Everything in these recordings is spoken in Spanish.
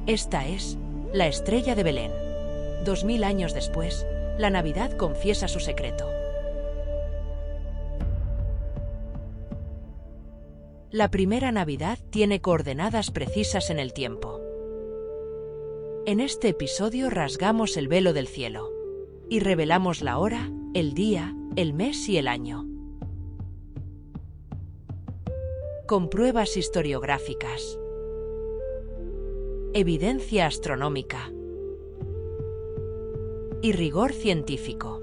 Esta es la estrella de Belén. 2000 años después, la Navidad confiesa su secreto. La primera Navidad tiene coordenadas precisas en el tiempo. En este episodio rasgamos el velo del cielo y revelamos la hora, el día, el mes y el año. Con pruebas historiográficas, evidencia astronómica y rigor científico.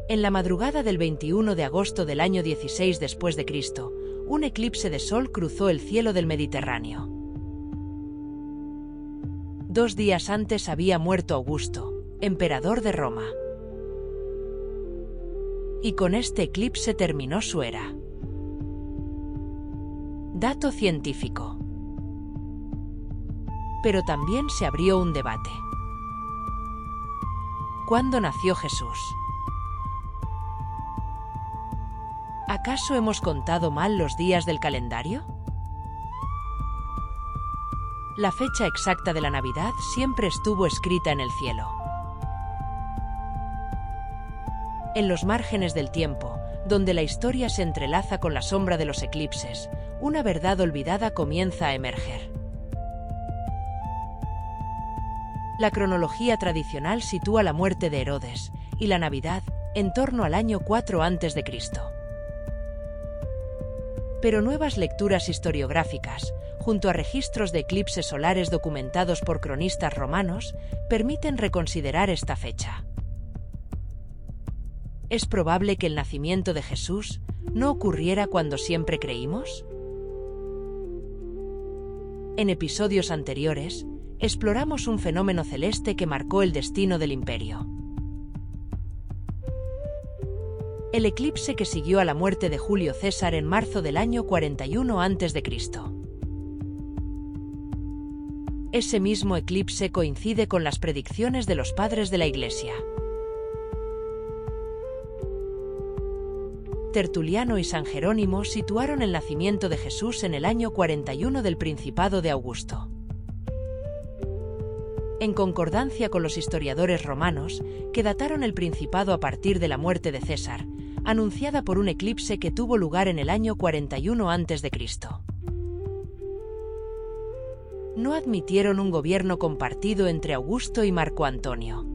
En la madrugada del 21 de agosto del año 16 después de Cristo, un eclipse de sol cruzó el cielo del Mediterráneo. 2 días antes había muerto Augusto, emperador de Roma. Y con este eclipse terminó su era. Dato científico. Pero también se abrió un debate. ¿Cuándo nació Jesús? ¿Acaso hemos contado mal los días del calendario? La fecha exacta de la Navidad siempre estuvo escrita en el cielo. En los márgenes del tiempo, donde la historia se entrelaza con la sombra de los eclipses, una verdad olvidada comienza a emerger. La cronología tradicional sitúa la muerte de Herodes y la Navidad en torno al año 4 a.C. Pero nuevas lecturas historiográficas, junto a registros de eclipses solares documentados por cronistas romanos, permiten reconsiderar esta fecha. ¿Es probable que el nacimiento de Jesús no ocurriera cuando siempre creímos? En episodios anteriores, exploramos un fenómeno celeste que marcó el destino del imperio. El eclipse que siguió a la muerte de Julio César en marzo del año 41 a.C. Ese mismo eclipse coincide con las predicciones de los padres de la Iglesia. Tertuliano y San Jerónimo situaron el nacimiento de Jesús en el año 41 del Principado de Augusto. En concordancia con los historiadores romanos, que dataron el Principado a partir de la muerte de César, anunciada por un eclipse que tuvo lugar en el año 41 a.C. No admitieron un gobierno compartido entre Augusto y Marco Antonio.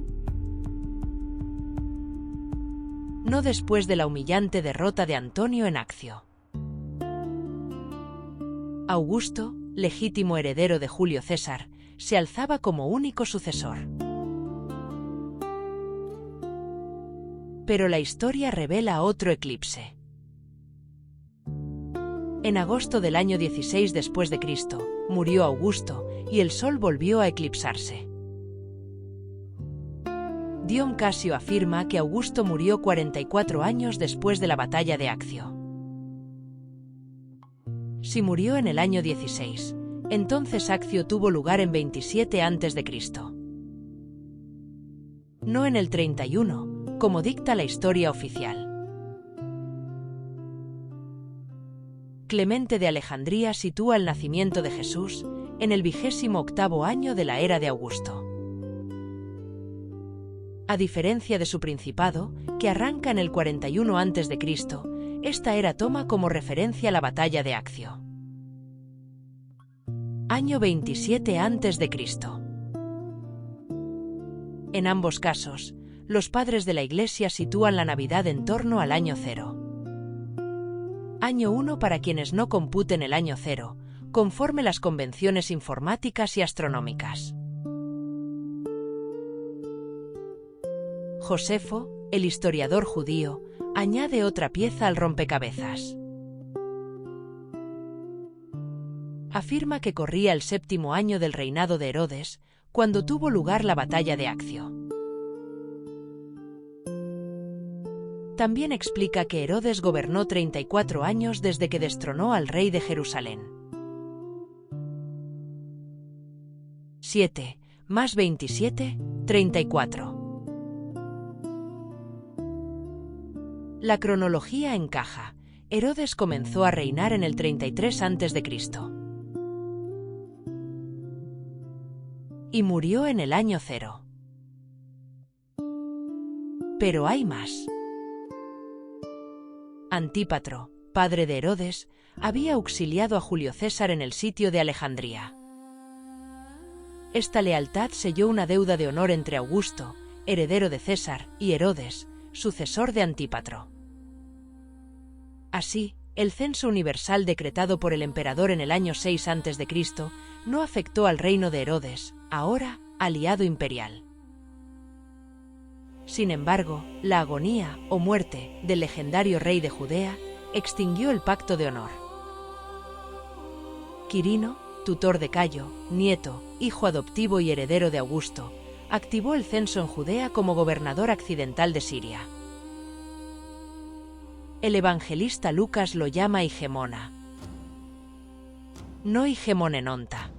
No después de la humillante derrota de Antonio en Accio. Augusto, legítimo heredero de Julio César, se alzaba como único sucesor. Pero la historia revela otro eclipse. En agosto del año 16 después de Cristo, murió Augusto y el sol volvió a eclipsarse. Dion Casio afirma que Augusto murió 44 años después de la batalla de Accio. Si murió en el año 16, entonces Accio tuvo lugar en 27 a.C. No en el 31, como dicta la historia oficial. Clemente de Alejandría sitúa el nacimiento de Jesús en el 28º año de la era de Augusto. A diferencia de su principado, que arranca en el 41 a.C., esta era toma como referencia la batalla de Accio. Año 27 a.C. En ambos casos, los padres de la Iglesia sitúan la Navidad en torno al año 0. Año 1 para quienes no computen el año 0, conforme las convenciones informáticas y astronómicas. Josefo, el historiador judío, añade otra pieza al rompecabezas. Afirma que corría el 7º año del reinado de Herodes, cuando tuvo lugar la batalla de Accio. También explica que Herodes gobernó 34 años desde que destronó al rey de Jerusalén. 7 más 27, 34. La cronología encaja. Herodes comenzó a reinar en el 33 a.C. y murió en el año 0. Pero hay más. Antípatro, padre de Herodes, había auxiliado a Julio César en el sitio de Alejandría. Esta lealtad selló una deuda de honor entre Augusto, heredero de César, y Herodes, sucesor de Antípatro. Así, el censo universal decretado por el emperador en el año 6 a.C. no afectó al reino de Herodes, ahora aliado imperial. Sin embargo, la agonía o muerte del legendario rey de Judea extinguió el pacto de honor. Quirino, tutor de Cayo, nieto, hijo adoptivo y heredero de Augusto, activó el censo en Judea como gobernador accidental de Siria. El evangelista Lucas lo llama Igemona, no Igemonenonta,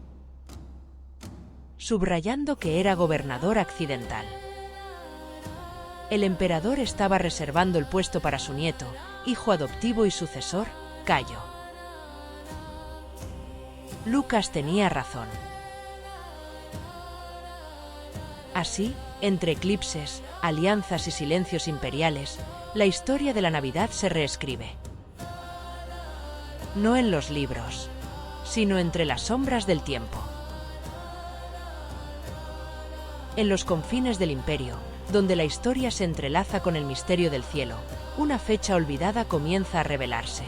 subrayando que era gobernador accidental. El emperador estaba reservando el puesto para su nieto, hijo adoptivo y sucesor, Cayo. Lucas tenía razón. Así, entre eclipses, alianzas y silencios imperiales, la historia de la Navidad se reescribe. No en los libros, sino entre las sombras del tiempo. En los confines del imperio, donde la historia se entrelaza con el misterio del cielo, una fecha olvidada comienza a revelarse.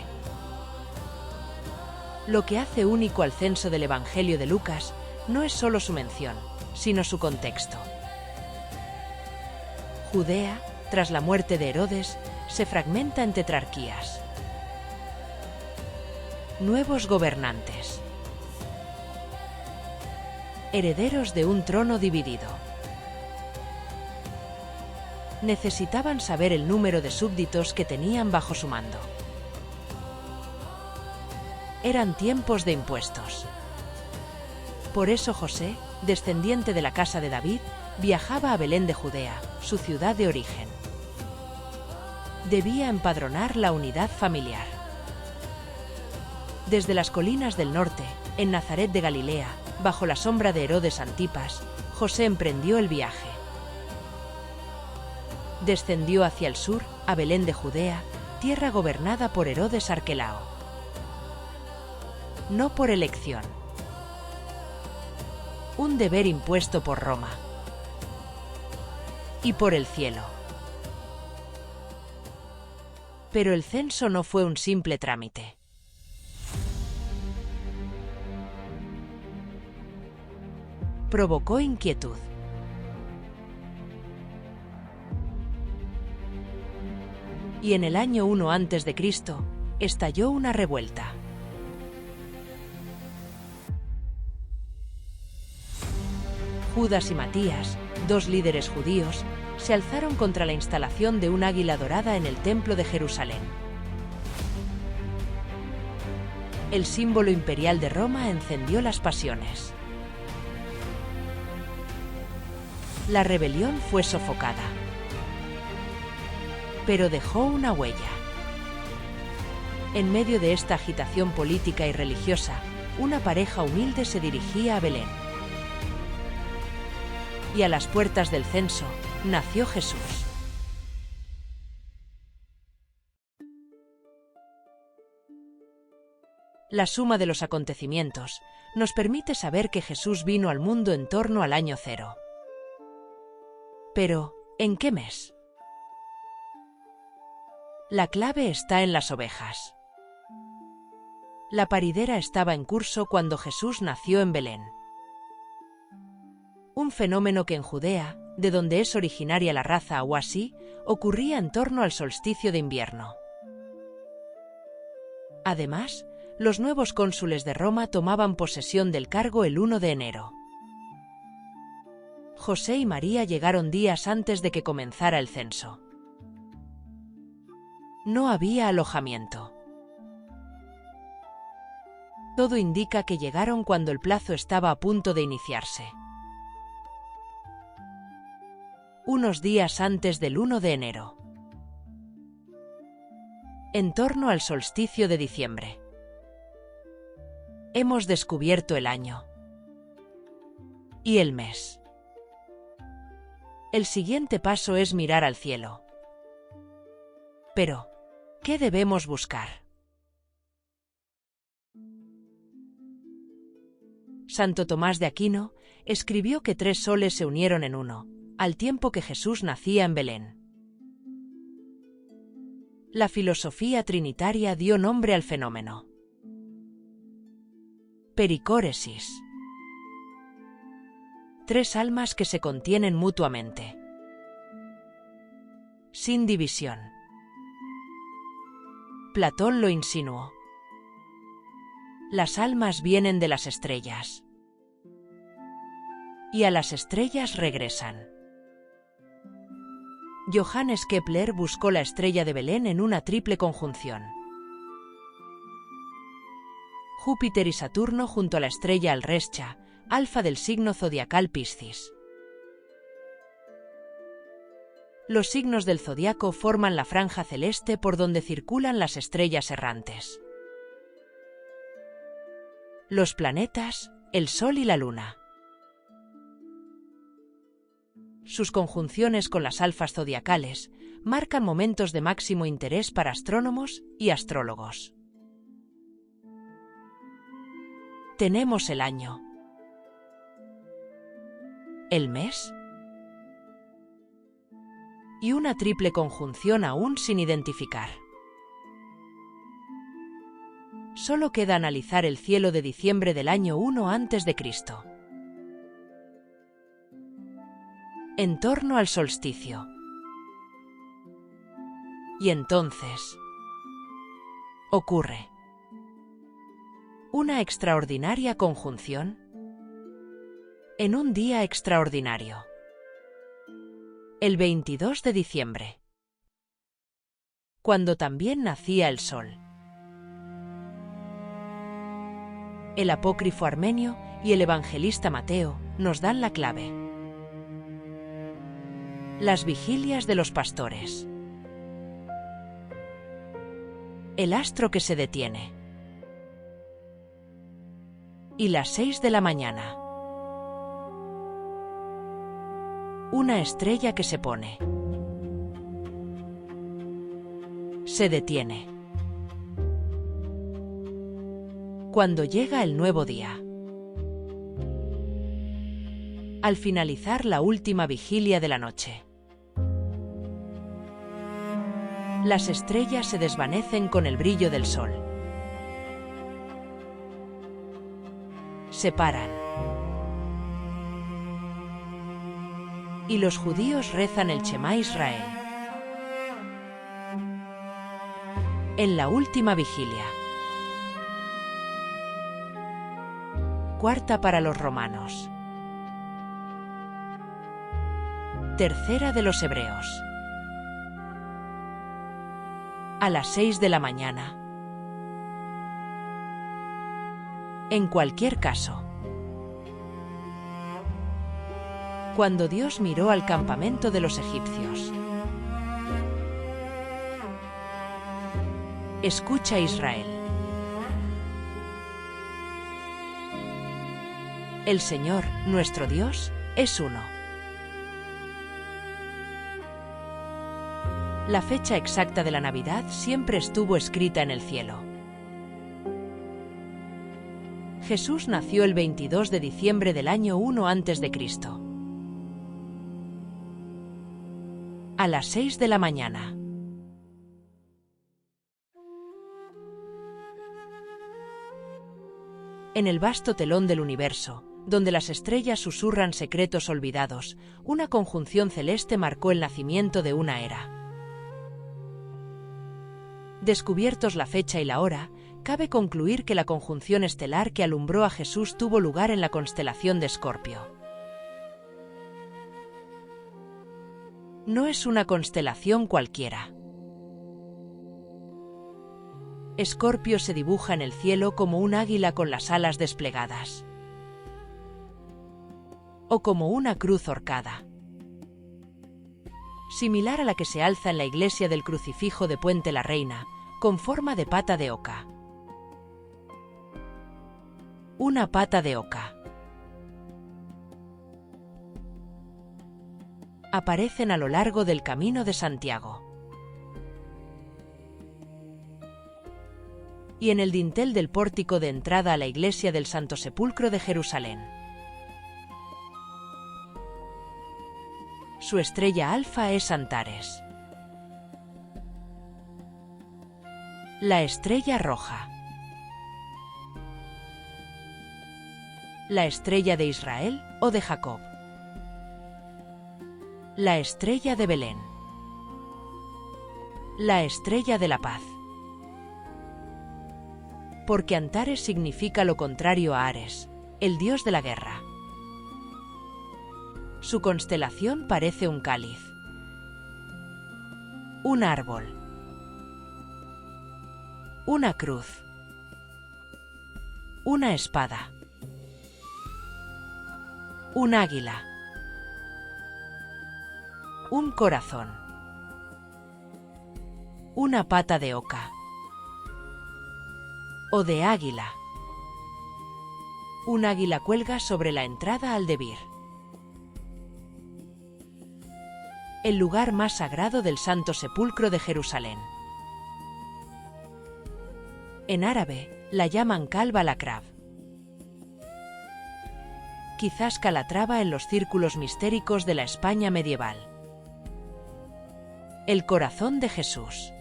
Lo que hace único al censo del Evangelio de Lucas no es solo su mención, sino su contexto. Judea, tras la muerte de Herodes, se fragmenta en tetrarquías. Nuevos gobernantes. Herederos de un trono dividido. Necesitaban saber el número de súbditos que tenían bajo su mando. Eran tiempos de impuestos. Por eso José, descendiente de la casa de David, viajaba a Belén de Judea, su ciudad de origen. Debía empadronar la unidad familiar. Desde las colinas del norte, en Nazaret de Galilea, bajo la sombra de Herodes Antipas, José emprendió el viaje. Descendió hacia el sur, a Belén de Judea, tierra gobernada por Herodes Arquelao. No por elección. Un deber impuesto por Roma. Y por el cielo. Pero el censo no fue un simple trámite. Provocó inquietud. Y en el año 1 a.C. estalló una revuelta. Judas y Matías, dos líderes judíos, se alzaron contra la instalación de un águila dorada en el Templo de Jerusalén. El símbolo imperial de Roma encendió las pasiones. La rebelión fue sofocada, pero dejó una huella. En medio de esta agitación política y religiosa, una pareja humilde se dirigía a Belén. Y a las puertas del censo, nació Jesús. La suma de los acontecimientos nos permite saber que Jesús vino al mundo en torno al año 0. Pero, ¿en qué mes? La clave está en las ovejas. La paridera estaba en curso cuando Jesús nació en Belén. Un fenómeno que en Judea, de donde es originaria la raza Ahuasí, ocurría en torno al solsticio de invierno. Además, los nuevos cónsules de Roma tomaban posesión del cargo el 1 de enero. José y María llegaron días antes de que comenzara el censo. No había alojamiento. Todo indica que llegaron cuando el plazo estaba a punto de iniciarse. Unos días antes del 1 de enero. En torno al solsticio de diciembre. Hemos descubierto el año. y el mes. El siguiente paso es mirar al cielo. Pero, ¿qué debemos buscar? Santo Tomás de Aquino escribió que 3 soles se unieron en uno, al tiempo que Jesús nacía en Belén. La filosofía trinitaria dio nombre al fenómeno. Pericóresis. 3 almas que se contienen mutuamente, sin división. Platón lo insinuó. Las almas vienen de las estrellas, y a las estrellas regresan. Johannes Kepler buscó la estrella de Belén en una triple conjunción. Júpiter y Saturno junto a la estrella Alrescha, alfa del signo zodiacal Piscis. Los signos del zodiaco forman la franja celeste por donde circulan las estrellas errantes. Los planetas, el Sol y la Luna. Sus conjunciones con las alfas zodiacales marcan momentos de máximo interés para astrónomos y astrólogos. Tenemos el año, el mes y una triple conjunción aún sin identificar. Solo queda analizar el cielo de diciembre del año 1 a.C. en torno al solsticio. Y entonces ocurre una extraordinaria conjunción en un día extraordinario. El 22 de diciembre, cuando también nacía el sol. El apócrifo armenio y el evangelista Mateo nos dan la clave. Las vigilias de los pastores. El astro que se detiene. Y las 6 de la mañana. Una estrella que se pone. Se detiene. Cuando llega el nuevo día. Al finalizar la última vigilia de la noche. Las estrellas se desvanecen con el brillo del sol. Se paran. Y los judíos rezan el Shema Israel. En la última vigilia. Cuarta para los romanos. Tercera de los hebreos. A las 6 de la mañana. En cualquier caso. Cuando Dios miró al campamento de los egipcios. Escucha, Israel. El Señor, nuestro Dios, es uno. La fecha exacta de la Navidad siempre estuvo escrita en el cielo. Jesús nació el 22 de diciembre del año 1 a.C. A las 6 de la mañana. En el vasto telón del universo, donde las estrellas susurran secretos olvidados, una conjunción celeste marcó el nacimiento de una era. Descubiertos la fecha y la hora, cabe concluir que la conjunción estelar que alumbró a Jesús tuvo lugar en la constelación de Escorpio. No es una constelación cualquiera. Escorpio se dibuja en el cielo como un águila con las alas desplegadas. O como una cruz horcada. Similar a la que se alza en la iglesia del Crucifijo de Puente la Reina, con forma de pata de oca. Una pata de oca. Aparecen a lo largo del Camino de Santiago. Y en el dintel del pórtico de entrada a la iglesia del Santo Sepulcro de Jerusalén. Su estrella alfa es Antares. La estrella roja. La estrella de Israel o de Jacob. La estrella de Belén. La estrella de la paz. Porque Antares significa lo contrario a Ares, el dios de la guerra. Su constelación parece un cáliz, un árbol, una cruz, una espada, un águila, un corazón, una pata de oca o de águila. Un águila cuelga sobre la entrada al Debir, el lugar más sagrado del Santo Sepulcro de Jerusalén. En árabe, la llaman Kalb al-Akrab. Quizás Calatrava en los círculos mistéricos de la España medieval. El corazón de Jesús.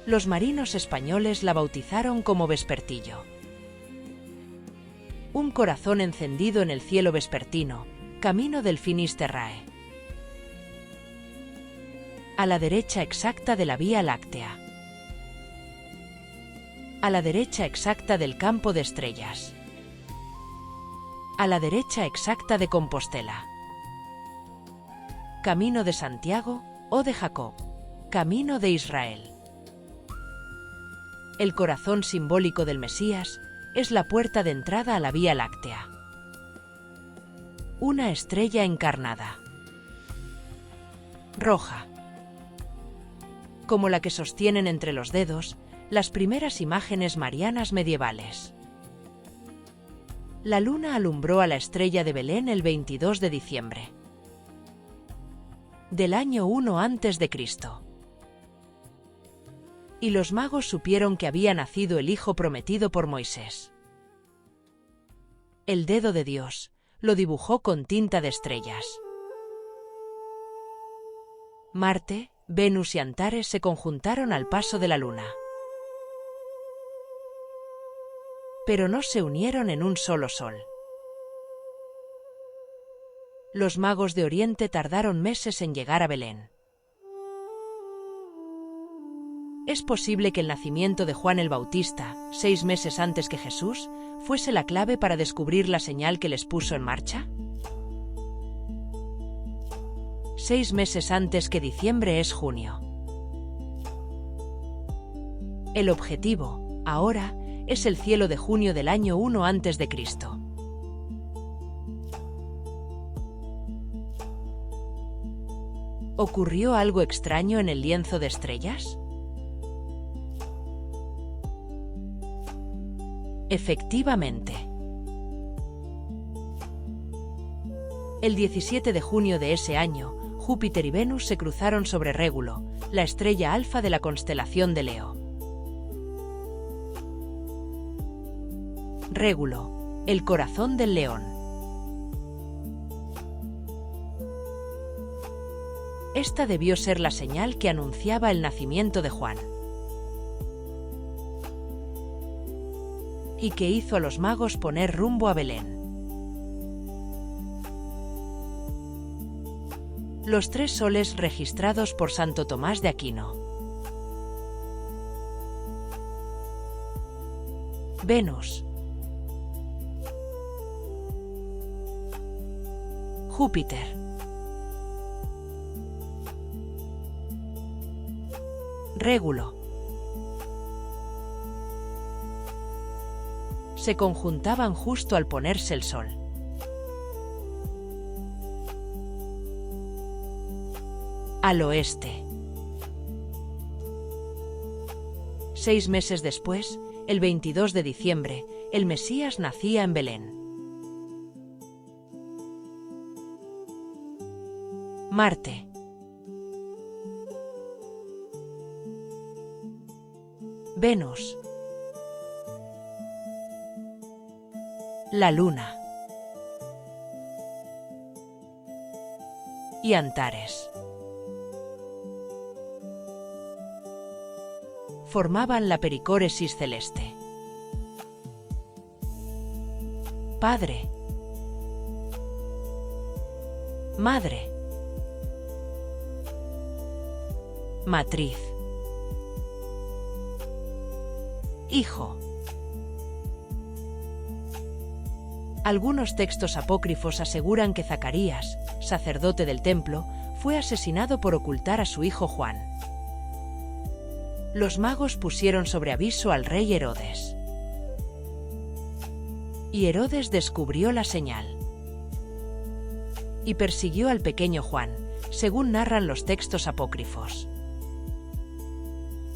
Los marinos españoles la bautizaron como Vespertillo. Un corazón encendido en el cielo vespertino, camino del Finisterrae. A la derecha exacta de la Vía Láctea. A la derecha exacta del campo de estrellas. A la derecha exacta de Compostela. Camino de Santiago o de Jacob. Camino de Israel. El corazón simbólico del Mesías es la puerta de entrada a la Vía Láctea. Una estrella encarnada. Roja. Como la que sostienen entre los dedos las primeras imágenes marianas medievales. La luna alumbró a la estrella de Belén el 22 de diciembre del año 1 a.C. Y los magos supieron que había nacido el hijo prometido por Moisés. El dedo de Dios lo dibujó con tinta de estrellas. Marte, Venus y Antares se conjuntaron al paso de la luna. Pero no se unieron en un solo sol. Los magos de Oriente tardaron meses en llegar a Belén. ¿Es posible que el nacimiento de Juan el Bautista, 6 meses antes que Jesús, fuese la clave para descubrir la señal que les puso en marcha? 6 meses antes que diciembre es junio. El objetivo, ahora, es el cielo de junio del año 1 a.C. ¿Ocurrió algo extraño en el lienzo de estrellas? Efectivamente. El 17 de junio de ese año, Júpiter y Venus se cruzaron sobre Régulo, la estrella alfa de la constelación de Leo. Régulo, el corazón del león. Esta debió ser la señal que anunciaba el nacimiento de Juan. Y que hizo a los magos poner rumbo a Belén. Los 3 soles registrados por Santo Tomás de Aquino. Venus. Júpiter. Régulo. Se conjuntaban justo al ponerse el sol. Al oeste. 6 meses después, el 22 de diciembre, el Mesías nacía en Belén. Marte. Venus. La Luna. Y Antares. Formaban la pericóresis celeste. Padre. Madre. Matriz. Hijo. Algunos textos apócrifos aseguran que Zacarías, sacerdote del templo, fue asesinado por ocultar a su hijo Juan. Los magos pusieron sobre aviso al rey Herodes. Y Herodes descubrió la señal. Y persiguió al pequeño Juan, según narran los textos apócrifos.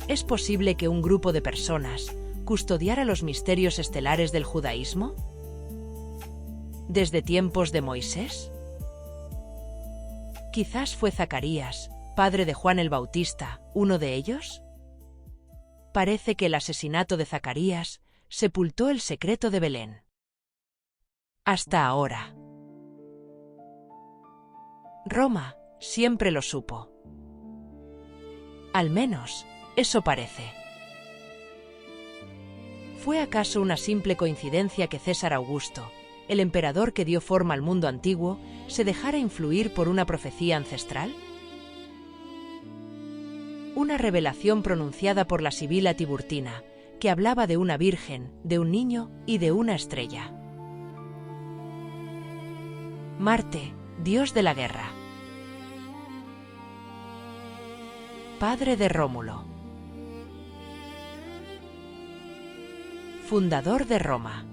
¿Es posible que un grupo de personas custodiara los misterios estelares del judaísmo? ¿Desde tiempos de Moisés? Quizás fue Zacarías, padre de Juan el Bautista, uno de ellos. Parece que el asesinato de Zacarías sepultó el secreto de Belén. Hasta ahora. Roma siempre lo supo. Al menos, eso parece. ¿Fue acaso una simple coincidencia que César Augusto, el emperador que dio forma al mundo antiguo, se dejara influir por una profecía ancestral? Una revelación pronunciada por la Sibila Tiburtina, que hablaba de una virgen, de un niño y de una estrella. Marte, dios de la guerra. Padre de Rómulo. Fundador de Roma.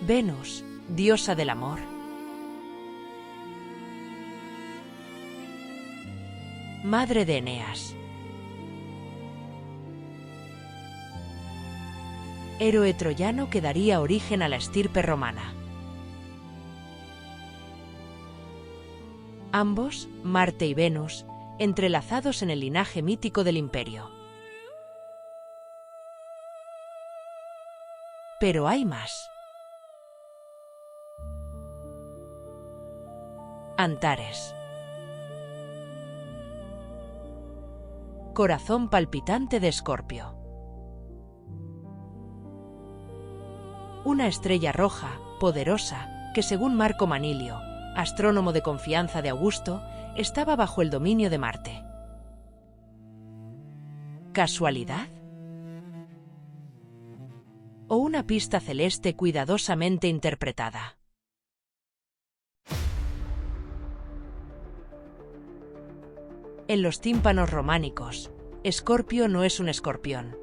Venus, diosa del amor. Madre de Eneas. Héroe troyano que daría origen a la estirpe romana. Ambos, Marte y Venus, entrelazados en el linaje mítico del imperio. Pero hay más. Antares. Corazón palpitante de Escorpio. Una estrella roja, poderosa, que según Marco Manilio, astrónomo de confianza de Augusto, estaba bajo el dominio de Marte. ¿Casualidad? ¿O una pista celeste cuidadosamente interpretada? En los tímpanos románicos, Escorpio no es un escorpión.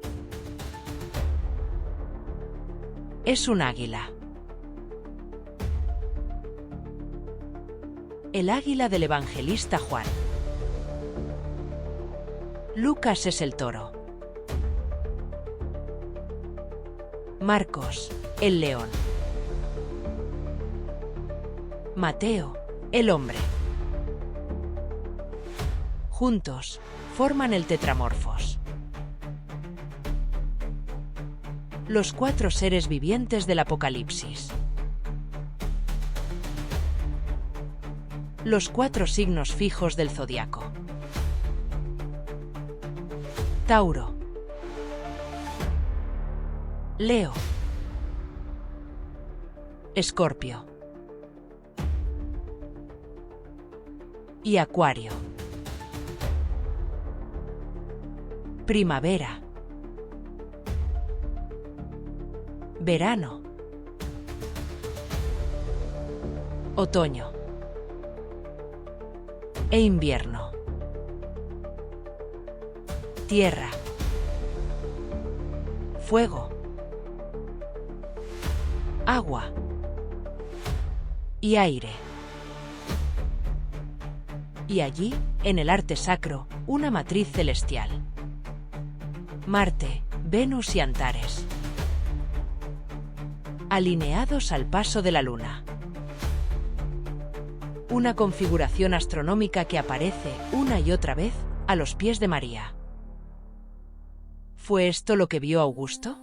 Es un águila. El águila del evangelista Juan. Lucas es el toro. Marcos, el león. Mateo, el hombre. Juntos, forman el Tetramorfos. Los 4 seres vivientes del Apocalipsis. Los 4 signos fijos del zodiaco. Tauro. Leo. Escorpio. Y Acuario. Primavera. Verano. Otoño. E invierno. Tierra. Fuego. Agua. Y aire. Y allí, en el arte sacro, una matriz celestial. Marte, Venus y Antares. Alineados al paso de la Luna. una configuración astronómica que aparece una y otra vez a los pies de María. ¿Fue esto lo que vio Augusto?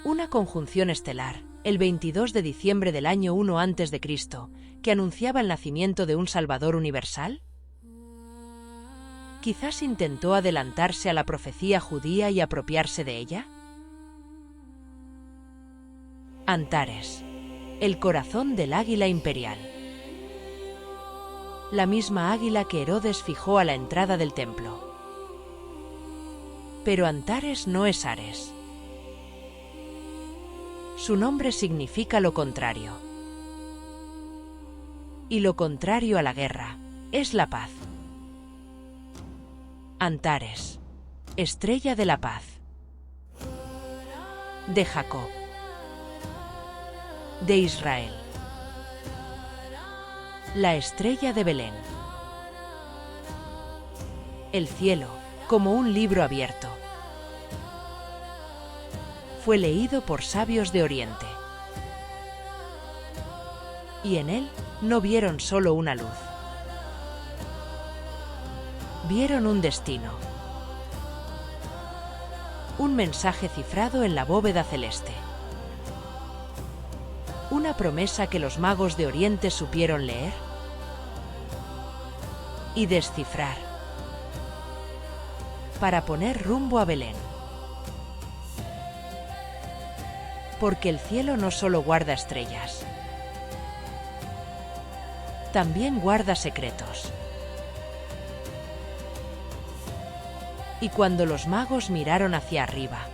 Una conjunción estelar, el 22 de diciembre del año 1 a.C., que anunciaba el nacimiento de un Salvador universal. ¿Quizás intentó adelantarse a la profecía judía y apropiarse de ella? Antares, el corazón del águila imperial. La misma águila que Herodes fijó a la entrada del templo. Pero Antares no es Ares. Su nombre significa lo contrario. Y lo contrario a la guerra es la paz. Antares, estrella de la paz. De Jacob. De Israel. La estrella de Belén. El cielo, como un libro abierto, fue leído por sabios de Oriente. Y en él no vieron solo una luz. Vieron un destino. Un mensaje cifrado en la bóveda celeste. Una promesa que los magos de Oriente supieron leer y descifrar para poner rumbo a Belén. Porque el cielo no solo guarda estrellas, también guarda secretos. Y cuando los magos miraron hacia arriba,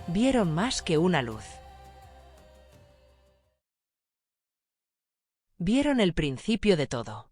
vieron más que una luz. Vieron el principio de todo.